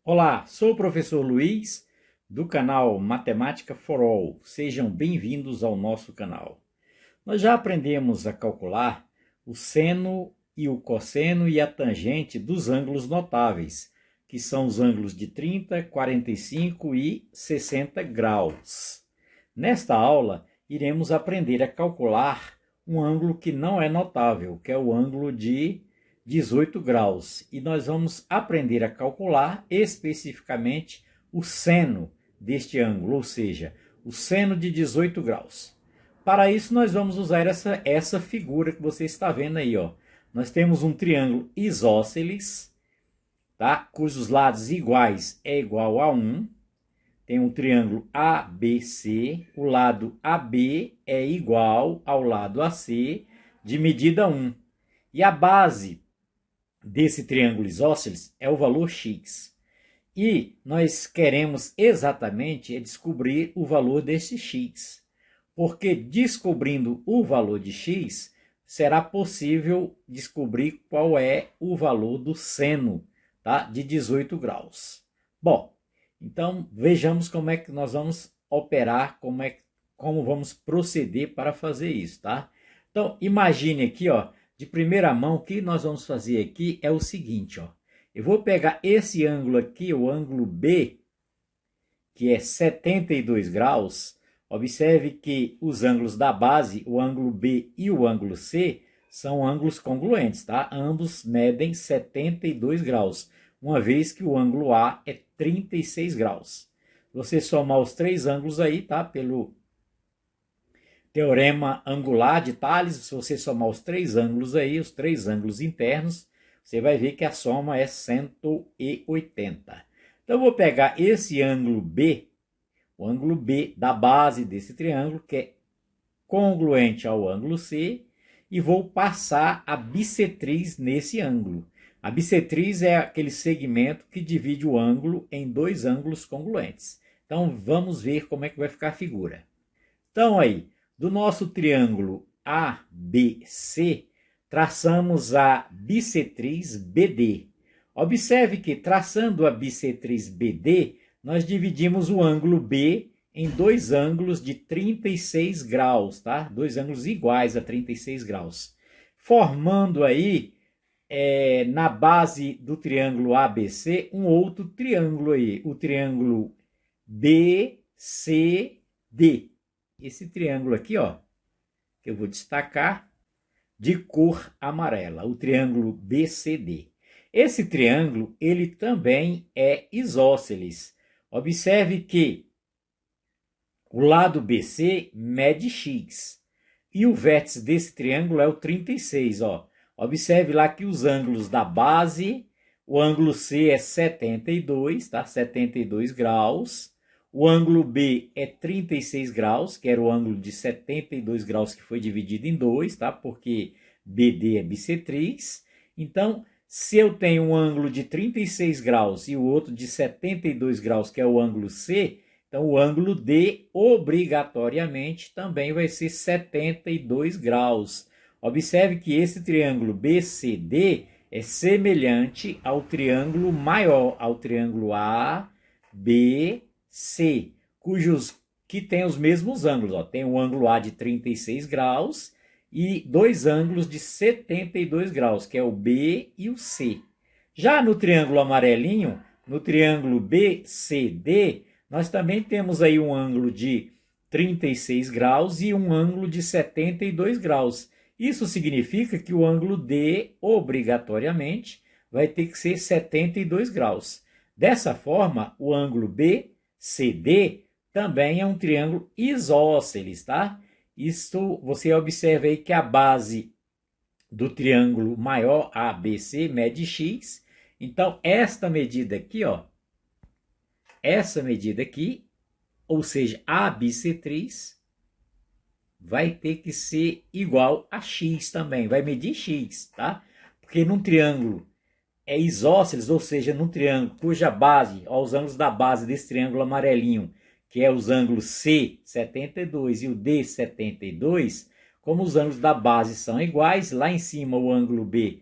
Olá, sou o professor Luiz, do canal Matemática for All. Sejam bem-vindos ao nosso canal. Nós já aprendemos a calcular o seno e o cosseno e a tangente dos ângulos notáveis, que são os ângulos de 30, 45 e 60 graus. Nesta aula, iremos aprender a calcular um ângulo que não é notável, que é o ângulo de 18 graus. E nós vamos aprender a calcular especificamente o seno deste ângulo, ou seja, o seno de 18 graus. Para isso, nós vamos usar essa figura que você está vendo aí, ó. Nós temos um triângulo isósceles, tá? Cujos lados iguais é igual a 1. Tem um triângulo ABC, o lado AB é igual ao lado AC de medida 1. E a base desse triângulo isósceles é o valor x. E nós queremos exatamente descobrir o valor desse x. Porque descobrindo o valor de x, será possível descobrir qual é o valor do seno, tá? De 18 graus. Bom, então vejamos como é que nós vamos operar, como vamos proceder para fazer isso, tá? Então imagine aqui, ó, de primeira mão, o que nós vamos fazer aqui é o seguinte, ó. Eu vou pegar esse ângulo aqui, o ângulo B, que é 72 graus. Observe que os ângulos da base, o ângulo B e o ângulo C, são ângulos congruentes, tá? Ambos medem 72 graus, uma vez que o ângulo A é 36 graus. Você somar os três ângulos aí, tá? Pelo teorema angular de Thales, se você somar os três ângulos aí, os três ângulos internos, você vai ver que a soma é 180. Então, eu vou pegar esse ângulo B, o ângulo B da base desse triângulo, que é congruente ao ângulo C, e vou passar a bissetriz nesse ângulo. A bissetriz é aquele segmento que divide o ângulo em dois ângulos congruentes. Então, vamos ver como é que vai ficar a figura. Então, aí, do nosso triângulo ABC, traçamos a bissetriz BD. Observe que, traçando a bissetriz BD, nós dividimos o ângulo B em dois ângulos de 36 graus, tá? Dois ângulos iguais a 36 graus. Formando aí, na base do triângulo ABC, um outro triângulo aí, o triângulo BCD. Esse triângulo aqui, ó, que eu vou destacar, de cor amarela, o triângulo BCD. Esse triângulo, ele também é isósceles. Observe que o lado BC mede x. E o vértice desse triângulo é o 36, ó. Observe lá que os ângulos da base, o ângulo C é 72, tá? 72 graus. O ângulo B é 36 graus, que era o ângulo de 72 graus que foi dividido em dois, tá? Porque BD é bissetriz. Então, se eu tenho um ângulo de 36 graus e o outro de 72 graus, que é o ângulo C, então o ângulo D, obrigatoriamente, também vai ser 72 graus. Observe que esse triângulo BCD é semelhante ao triângulo maior, ao triângulo ABC. C, que tem os mesmos ângulos. Ó. Tem o ângulo A de 36 graus e dois ângulos de 72 graus, que é o B e o C. Já no triângulo amarelinho, no triângulo BCD, nós também temos aí um ângulo de 36 graus e um ângulo de 72 graus. Isso significa que o ângulo D, obrigatoriamente, vai ter que ser 72 graus. Dessa forma, o ângulo BCD também é um triângulo isósceles, tá? Isto, você observa aí que a base do triângulo maior ABC mede x. Então, esta medida aqui, ó, essa medida aqui, ou seja, a bissetriz, vai ter que ser igual a x também, vai medir x, tá? Porque num triângulo é isósceles, ou seja, num triângulo cuja base, ó, os ângulos da base desse triângulo amarelinho, que é os ângulos C, 72 e o D, 72, como os ângulos da base são iguais, lá em cima o ângulo B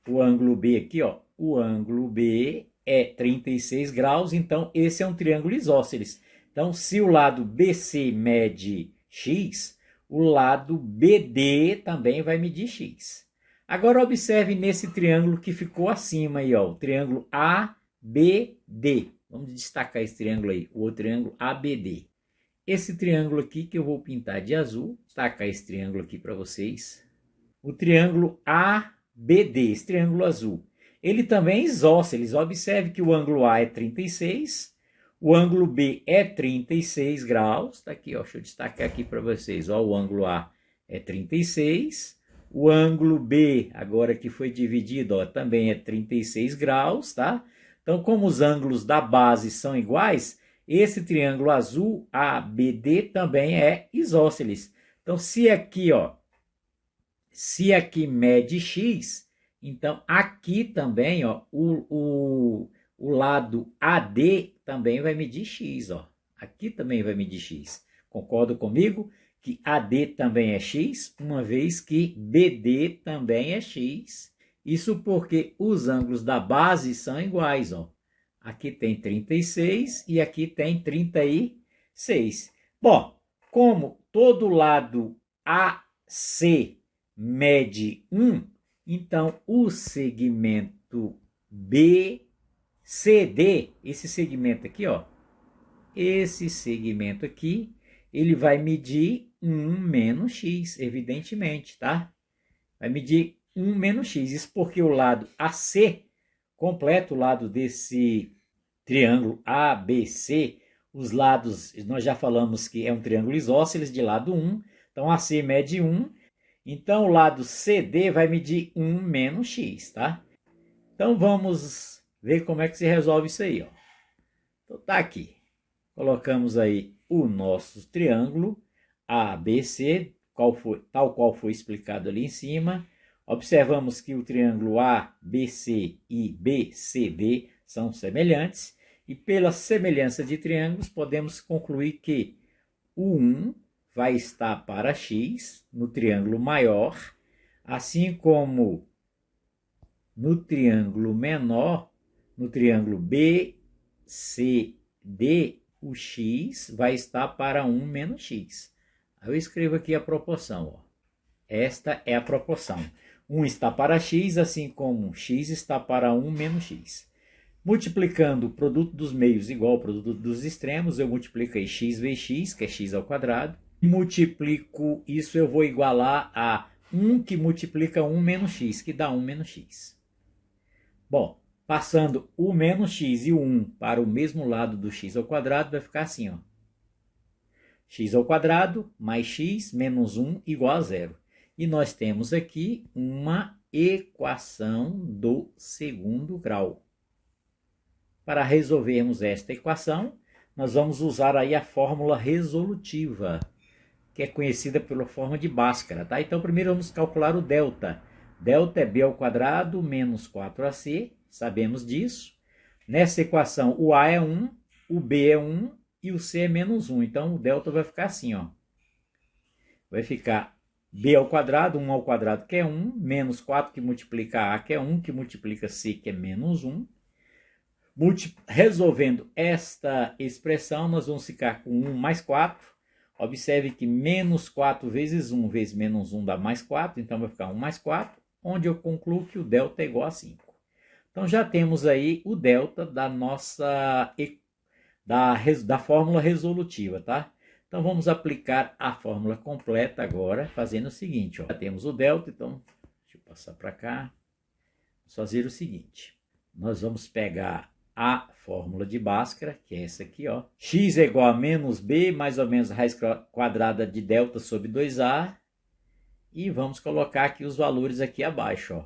aqui, ó, o ângulo B é 36 graus, então esse é um triângulo isósceles. Então, se o lado BC mede x, o lado BD também vai medir x. Agora observe nesse triângulo que ficou acima aí, ó, o triângulo ABD. Vamos destacar esse triângulo aí, o outro triângulo ABD. Esse triângulo aqui que eu vou pintar de azul, destacar esse triângulo aqui para vocês. O triângulo ABD, esse triângulo azul. Ele também é isósceles. Observe que o ângulo A é 36, o ângulo B é 36 graus. Está aqui, ó, deixa eu destacar aqui para vocês. Ó, o ângulo A é 36, o ângulo B, agora que foi dividido, ó, também é 36 graus, tá? Então, como os ângulos da base são iguais, esse triângulo azul ABD também é isósceles. Então, se aqui, ó, se aqui mede x, então aqui também, ó, o lado AD também vai medir x, ó. Aqui também vai medir x. Concorda comigo que AD também é x, uma vez que BD também é x. Isso porque os ângulos da base são iguais, ó. Aqui tem 36 e aqui tem 36. Bom, como todo lado AC mede 1, então o segmento BCD, esse segmento aqui, ó, esse segmento aqui, ele vai medir 1 menos x, evidentemente, tá? Vai medir 1 menos x, isso porque o lado AC, completo o lado desse triângulo ABC, os lados, nós já falamos que é um triângulo isósceles de lado 1, então AC mede 1, então, o lado CD vai medir 1 menos x, tá? Então, vamos ver como é que se resolve isso aí, ó. Então, tá aqui. Colocamos aí o nosso triângulo ABC, tal qual foi explicado ali em cima. Observamos que o triângulo ABC e BCD são semelhantes. E pela semelhança de triângulos, podemos concluir que o 1 vai estar para x no triângulo maior, assim como no triângulo menor, no triângulo BCD, o x vai estar para 1 menos x. Eu escrevo aqui a proporção, ó. Esta é a proporção. 1 está para x, assim como x está para 1 menos x. Multiplicando o produto dos meios igual ao produto dos extremos, eu multiplico aí x vezes x, que é x ao quadrado. Multiplico isso, eu vou igualar a 1 que multiplica 1 menos x, que dá 1 menos x. Bom, passando o menos x e o 1 para o mesmo lado do x ao quadrado, vai ficar assim, ó. X ao quadrado mais x menos 1 igual a zero. E nós temos aqui uma equação do segundo grau. Para resolvermos esta equação, nós vamos usar aí a fórmula resolutiva, que é conhecida pela forma de Bhaskara, tá? Então, primeiro vamos calcular o delta. Delta é b ao quadrado menos 4ac, sabemos disso. Nessa equação, o a é 1, o b é 1 e o c é menos 1. Então, o delta vai ficar assim, ó. Vai ficar b ao quadrado, 1 ao quadrado, que é 1, menos 4 que multiplica a, que é 1, que multiplica c, que é menos 1. Resolvendo esta expressão, nós vamos ficar com 1 mais 4. Observe que menos 4 vezes 1 vezes menos 1 dá mais 4, então vai ficar 1 mais 4, onde eu concluo que o delta é igual a 5. Então já temos aí o delta da nossa da fórmula resolutiva, tá? Então vamos aplicar a fórmula completa agora, fazendo o seguinte, ó. Já temos o delta, então deixa eu passar para cá. Vamos fazer o seguinte, nós vamos pegar a fórmula de Bhaskara, que é essa aqui, ó. X é igual a menos b, mais ou menos a raiz quadrada de delta sobre 2a. E vamos colocar aqui os valores aqui abaixo, ó.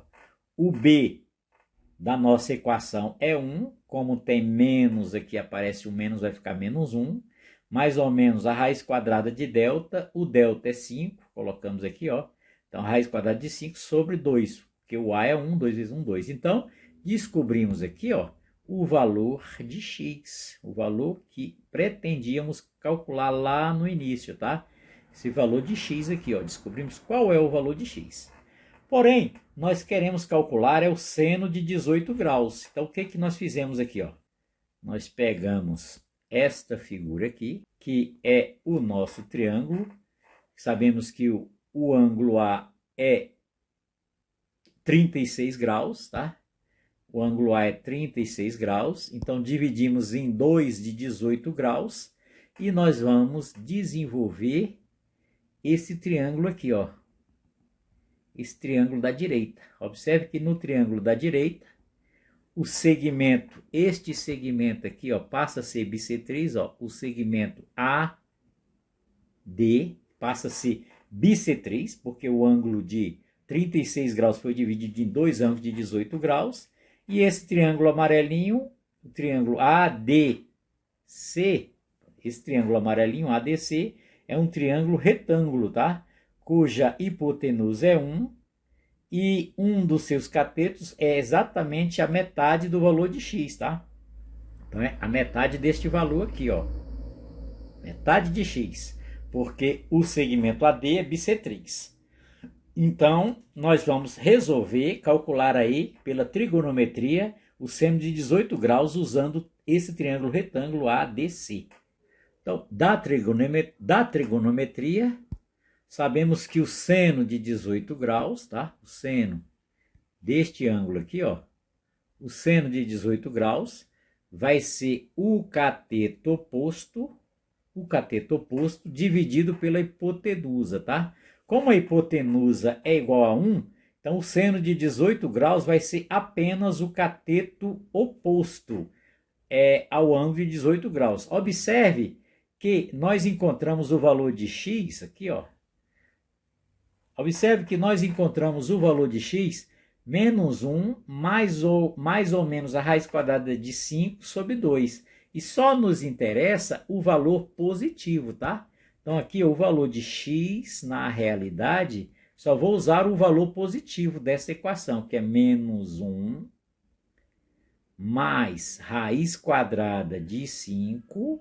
O b da nossa equação é 1. Como tem menos aqui, aparece o menos, vai ficar menos 1. Mais ou menos a raiz quadrada de delta. O delta é 5. Colocamos aqui, ó. Então, a raiz quadrada de 5 sobre 2. Porque o a é 1, 2 vezes 1, 2. Então, descobrimos aqui, ó, o valor de x, o valor que pretendíamos calcular lá no início, tá? Esse valor de x aqui, ó, descobrimos qual é o valor de x. Porém, nós queremos calcular o seno de 18 graus. Então, o que nós fizemos aqui? Ó? Nós pegamos esta figura aqui, que é o nosso triângulo. Sabemos que o ângulo A é 36 graus, tá? O ângulo A é 36 graus, então dividimos em 2 de 18 graus e nós vamos desenvolver esse triângulo aqui, ó. Esse triângulo da direita. Observe que no triângulo da direita, o segmento, este segmento aqui, ó, passa a ser bissetriz, ó, o segmento AD passa a ser bissetriz, porque o ângulo de 36 graus foi dividido em dois ângulos de 18 graus, e esse triângulo amarelinho, o triângulo ADC, esse triângulo amarelinho ADC é um triângulo retângulo, tá? Cuja hipotenusa é 1 e um dos seus catetos é exatamente a metade do valor de x, tá? Então é a metade deste valor aqui, ó. Metade de x, porque o segmento AD é bissetriz. Então, nós vamos resolver, calcular aí pela trigonometria o seno de 18 graus usando esse triângulo retângulo ADC. Então, da trigonometria, sabemos que o seno de 18 graus, tá? O seno deste ângulo aqui, ó, o seno de 18 graus vai ser o cateto oposto dividido pela hipotenusa, tá? Como a hipotenusa é igual a 1, então o seno de 18 graus vai ser apenas o cateto oposto ao ângulo de 18 graus. Observe que nós encontramos o valor de x aqui, ó. Observe que nós encontramos o valor de x menos 1 mais ou menos a raiz quadrada de 5 sobre 2. E só nos interessa o valor positivo, tá? Então aqui o valor de x, na realidade, só vou usar o valor positivo dessa equação, que é menos 1 mais raiz quadrada de 5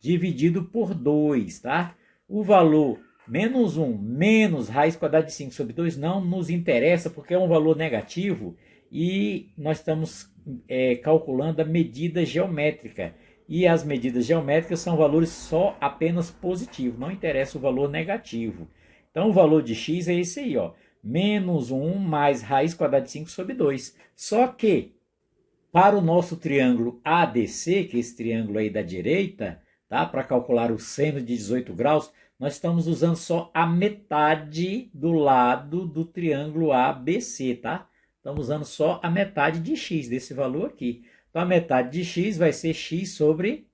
dividido por 2, tá? O valor menos 1 menos raiz quadrada de 5 sobre 2 não nos interessa, porque é um valor negativo e nós estamos calculando a medida geométrica. E as medidas geométricas são valores só apenas positivos, não interessa o valor negativo. Então o valor de x é esse aí, ó, menos 1 mais raiz quadrada de 5 sobre 2. Só que para o nosso triângulo ADC, que é esse triângulo aí da direita, tá? Para calcular o seno de 18 graus, nós estamos usando só a metade do lado do triângulo ABC, tá? Estamos usando só a metade de x, desse valor aqui. Então, a metade de x vai ser x sobre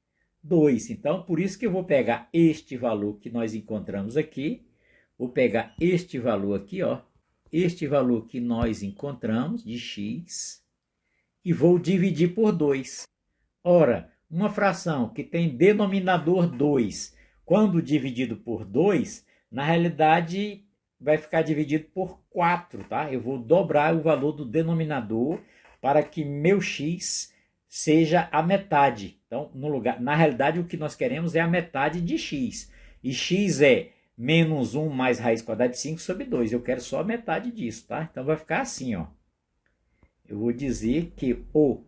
2. Então, por isso que eu vou pegar este valor que nós encontramos aqui. Vou pegar este valor aqui, ó. Este valor que nós encontramos de x. E vou dividir por 2. Ora, uma fração que tem denominador 2, quando dividido por 2, na realidade vai ficar dividido por 4, tá? Eu vou dobrar o valor do denominador para que meu x seja a metade. Então, na realidade, o que nós queremos é a metade de x. E x é menos 1 mais raiz quadrada de 5 sobre 2. Eu quero só a metade disso, tá? Então, vai ficar assim, ó. Eu vou dizer que o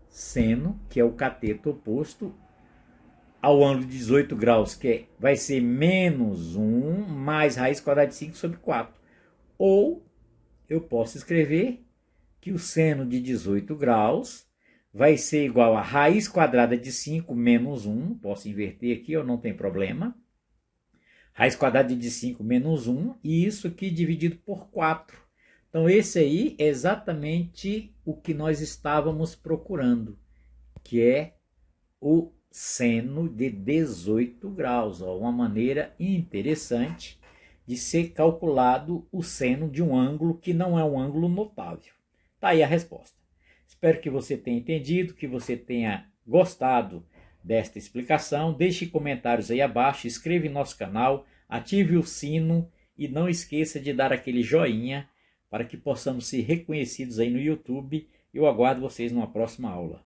seno, que é o cateto oposto ao ângulo de 18 graus, que vai ser menos 1 mais raiz quadrada de 5 sobre 4. Ou eu posso escrever que o seno de 18 graus vai ser igual a raiz quadrada de 5 menos 1. Posso inverter aqui, não tem problema. Raiz quadrada de 5 menos 1. E isso aqui dividido por 4. Então, esse aí é exatamente o que nós estávamos procurando, que é o seno de 18 graus. Ó, uma maneira interessante de ser calculado o seno de um ângulo que não é um ângulo notável. Está aí a resposta. Espero que você tenha entendido, que você tenha gostado desta explicação. Deixe comentários aí abaixo, inscreva em nosso canal, ative o sino e não esqueça de dar aquele joinha para que possamos ser reconhecidos aí no YouTube. Eu aguardo vocês numa próxima aula.